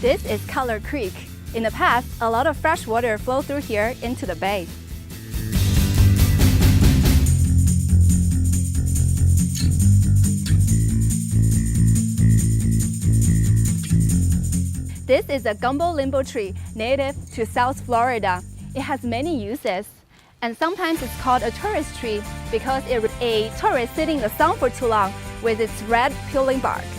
This is Color Creek. In the past, a lot of fresh water flowed through here into the bay. This is a gumbo limbo tree native to South Florida. It has many uses, and sometimes it's called a tourist tree because a tourist sitting in the sun for too long with its red peeling bark.